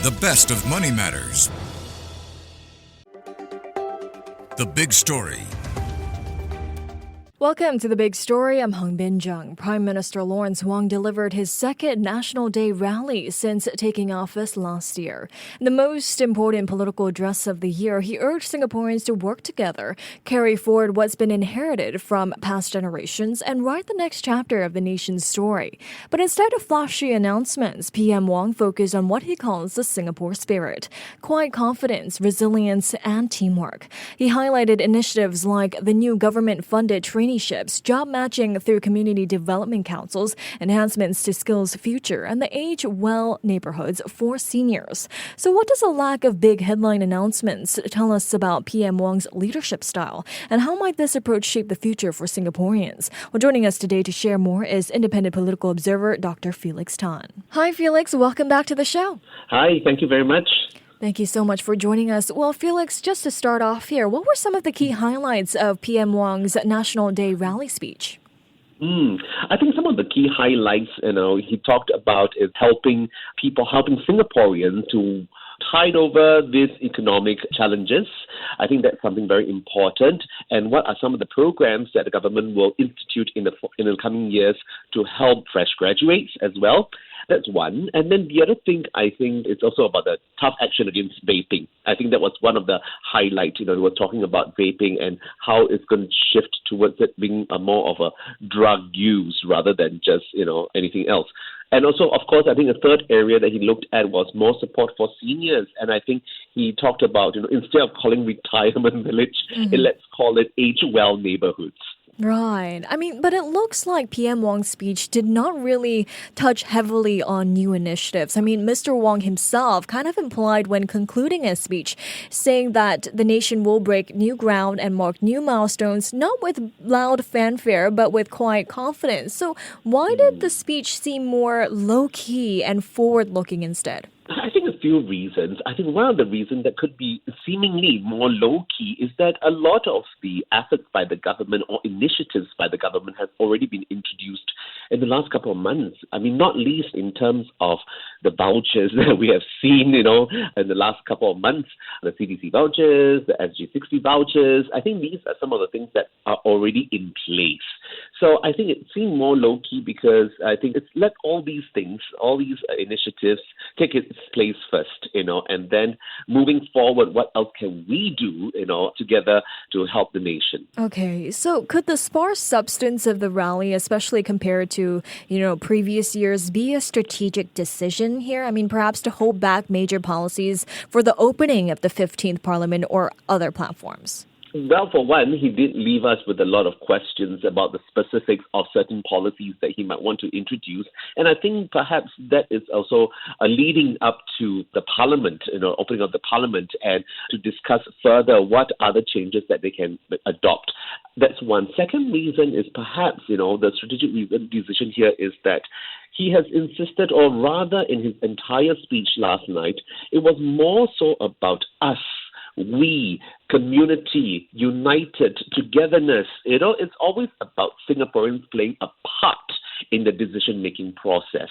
The best of Money Matters. The Big Story. Welcome to The Big Story. I'm Hongbin Jeong. Prime Minister Lawrence Wong delivered his second National Day rally since taking office last year. In the most important political address of the year, he urged Singaporeans to work together, carry forward what's been inherited from past generations, and write the next chapter of the nation's story. But instead of flashy announcements, PM Wong focused on what he calls the Singapore spirit: quiet confidence, resilience, and teamwork. He highlighted initiatives like the new government-funded traineeships, job matching through community development councils, enhancements to Skills Future, and the Age Well neighbourhoods for seniors. So what does a lack of big headline announcements tell us about PM Wong's leadership style? And how might this approach shape the future for Singaporeans? Well, joining us today to share more is independent political observer Dr. Felix Tan. Hi, Felix. Welcome back to the show. Hi, thank you very much. Thank you so much for joining us. Well, Felix, just to start off here, what were some of the key highlights of PM Wong's National Day rally speech? I think some of the key highlights, he talked about is helping Singaporeans to tide over these economic challenges. I think that's something very important. And what are some of the programs that the government will institute in the coming years to help fresh graduates as well? That's one. And then the other thing, I think, it's also about the tough action against vaping. I think that was one of the highlights. We were talking about vaping and how it's going to shift towards it being more of a drug use rather than just, anything else. And also, of course, I think the third area that he looked at was more support for seniors. And I think he talked about, instead of calling retirement village, let's call it Age Well neighbourhoods. Right. But it looks like PM Wong's speech did not really touch heavily on new initiatives. Mr. Wong himself kind of implied when concluding his speech, saying that the nation will break new ground and mark new milestones, not with loud fanfare, but with quiet confidence. So why did the speech seem more low-key and forward-looking instead? I think a few reasons. I think one of the reasons that could be seemingly more low-key is that a lot of the efforts by the government or initiatives by the government have already been introduced in the last couple of months. Not least in terms of the vouchers that we have seen, in the last couple of months, the CDC vouchers, the SG60 vouchers. I think these are some of the things that are already in place. So I think it seemed more low-key because I think it's let all these things, all these initiatives take its place first, and then moving forward, what else can we do, together to help the nation? Okay, so could the sparse substance of the rally, especially compared to, previous years, be a strategic decision here? Perhaps to hold back major policies for the opening of the 15th Parliament or other platforms? Well, for one, he did leave us with a lot of questions about the specifics of certain policies that he might want to introduce. And I think perhaps that is also leading up to the Parliament, opening of the Parliament, and to discuss further what other changes that they can adopt. That's one. Second reason is perhaps, the strategic decision here is that he has insisted, or rather in his entire speech last night, it was more so about us. We, community, united, togetherness. It's always about Singaporeans playing a part in the decision-making process.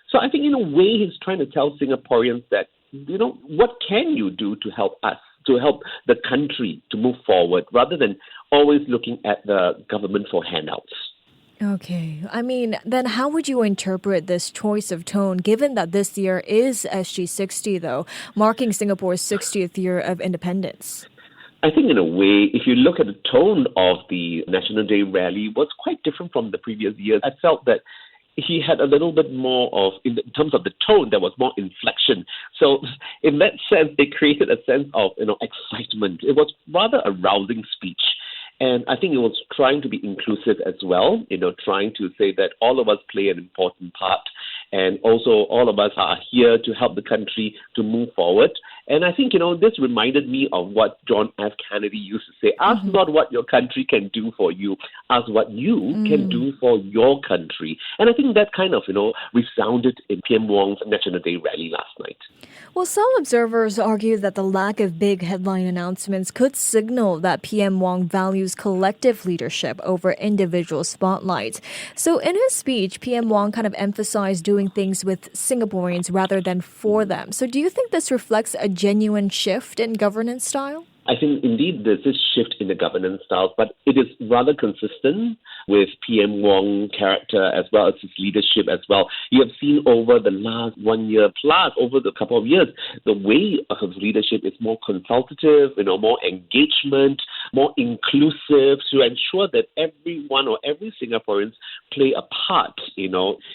So I think in a way he's trying to tell Singaporeans that, what can you do to help us, to help the country to move forward, rather than always looking at the government for handouts. Okay. Then how would you interpret this choice of tone, given that this year is SG60, though, marking Singapore's 60th year of independence? I think in a way, if you look at the tone of the National Day rally, it was quite different from the previous years. I felt that he had a little bit more of, in terms of the tone, there was more inflection. So in that sense, it created a sense of, excitement. It was rather a rousing speech. And I think it was trying to be inclusive as well, trying to say that all of us play an important part. And also all of us are here to help the country to move forward. And I think, this reminded me of what John F. Kennedy used to say, ask not what your country can do for you, ask what you can do for your country. And I think that kind of, resounded in PM Wong's National Day rally last night. Well, some observers argue that the lack of big headline announcements could signal that PM Wong values collective leadership over individual spotlight. So in his speech, PM Wong kind of emphasized doing things with Singaporeans rather than for them. So do you think this reflects a genuine shift in governance style? I think indeed there's this shift in the governance style, but it is rather consistent with PM Wong's character as well as his leadership as well. You have seen over the last 1 year plus, over the couple of years, the way of his leadership is more consultative, more engagement, more inclusive to ensure that everyone or every Singaporeans play a part, in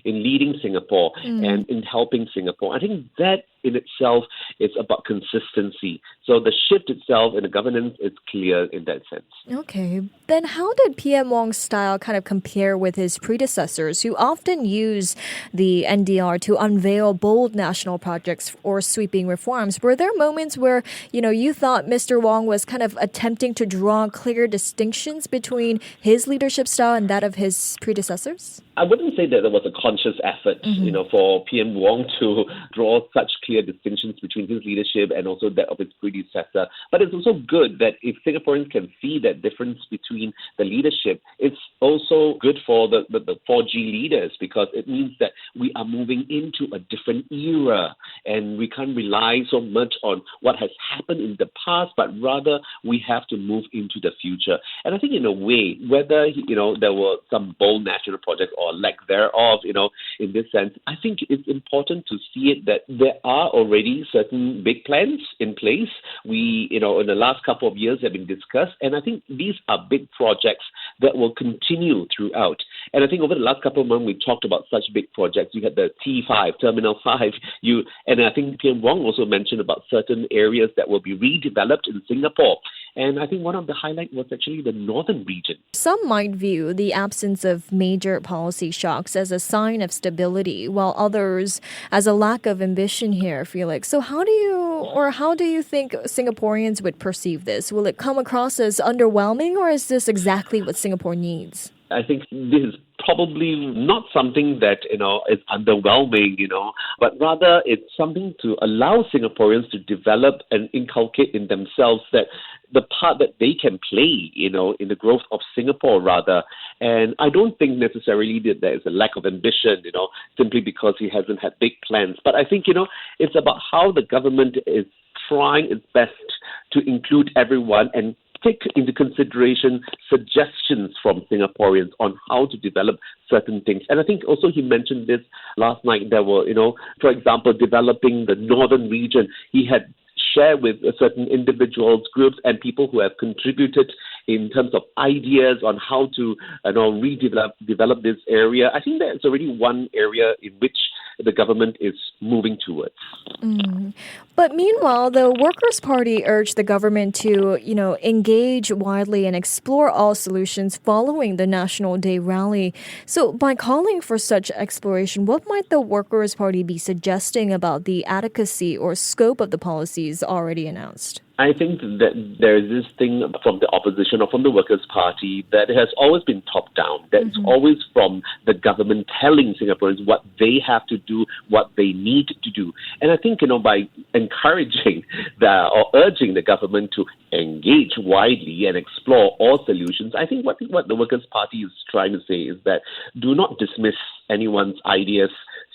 leading Singapore and in helping Singapore. I think that in itself is about consistency. So the shift itself in the governance is clear in that sense. Okay. Then how did PM Wong's style kind of compare with his predecessors who often use the NDR to unveil bold national projects or sweeping reforms? Were there moments where, you thought Mr. Wong was kind of attempting to draw clear distinctions between his leadership style and that of his predecessors? I wouldn't say that there was a conscious effort, for PM Wong to draw such clear distinctions between his leadership and also that of his predecessor. But it's also good that if Singaporeans can see that difference between the leadership, it's also good for the 4G leaders because it means that we are moving into a different era and we can't rely so much on what has happened in the past, but rather we have to move into the future. And I think in a way, whether, there were some bold national projects or lack thereof, in this sense, I think it's important to see it that there are already certain big plans in place. We, in the last couple of years have been discussed, and I think these are big projects that will continue throughout. And I think over the last couple of months, we talked about such big projects. You had the T5, Terminal 5, and I think PM Wong also mentioned about certain areas that will be redeveloped in Singapore. And I think one of the highlights was actually the northern region. Some might view the absence of major policy shocks as a sign of stability, while others as a lack of ambition here, Felix. So how do you think Singaporeans would perceive this? Will it come across as underwhelming, or is this exactly what Singapore needs? I think this is probably not something that, is underwhelming, but rather it's something to allow Singaporeans to develop and inculcate in themselves that the part that they can play, in the growth of Singapore rather. And I don't think necessarily that there is a lack of ambition, simply because he hasn't had big plans. But I think, it's about how the government is trying its best to include everyone and take into consideration suggestions from Singaporeans on how to develop certain things. And I think also he mentioned this last night. There were, for example, developing the northern region. He had shared with certain individuals, groups, and people who have contributed in terms of ideas on how to develop this area. I think that's already one area in which the government is moving towards. But meanwhile, the Workers' Party urged the government to, engage widely and explore all solutions following the National Day rally. So by calling for such exploration, what might the Workers' Party be suggesting about the adequacy or scope of the policies already announced? I think that there is this thing from the opposition or from the Workers' Party that has always been top-down. That's always from the government telling Singaporeans what they have to do, what they need to do. And I think, by encouraging or urging the government to engage widely and explore all solutions, I think what the Workers' Party is trying to say is that do not dismiss anyone's ideas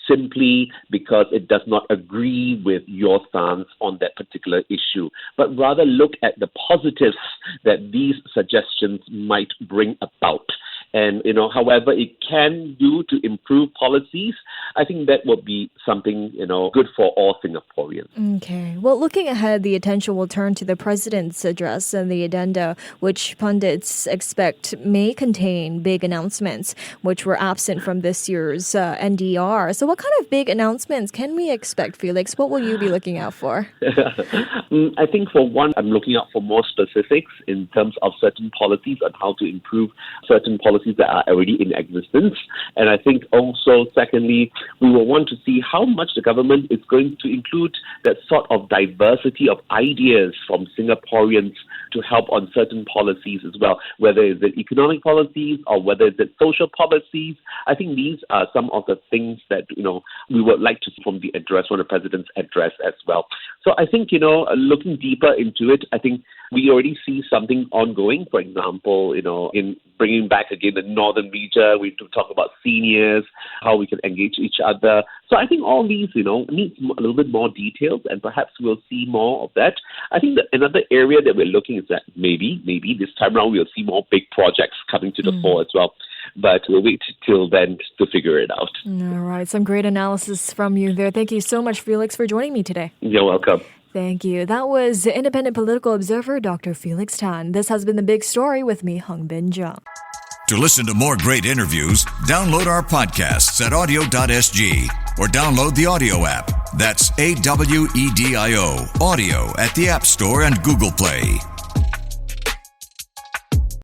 simply because it does not agree with your stance on that particular issue, but rather look at the positives that these suggestions might bring about. And, however it can do to improve policies, I think that will be something, good for all Singaporeans. Okay. Well, looking ahead, the attention will turn to the president's address and the addenda, which pundits expect may contain big announcements, which were absent from this year's NDR. So what kind of big announcements can we expect, Felix? What will you be looking out for? I think for one, I'm looking out for more specifics in terms of certain policies on how to improve certain policies policies that are already in existence. And I think also, secondly, we will want to see how much the government is going to include that sort of diversity of ideas from Singaporeans to help on certain policies as well, whether it's the economic policies or whether it's the social policies. I think these are some of the things that, we would like to see from the President's address as well. So I think, looking deeper into it, I think we already see something ongoing. For example, in bringing back again the northern region, we do talk about seniors, how we can engage each other. So I think all these, needs a little bit more details, and perhaps we'll see more of that. I think that another area that we're looking is that maybe this time around we'll see more big projects coming to the fore as well. But we'll wait till then to figure it out. All right. Some great analysis from you there. Thank you so much, Felix, for joining me today. You're welcome. Thank you. That was independent political observer Dr. Felix Tan. This has been The Big Story with me, Hongbin Jeong. To listen to more great interviews, download our podcasts at audio.sg or download the audio app. That's AWEDIO, audio at the App Store and Google Play.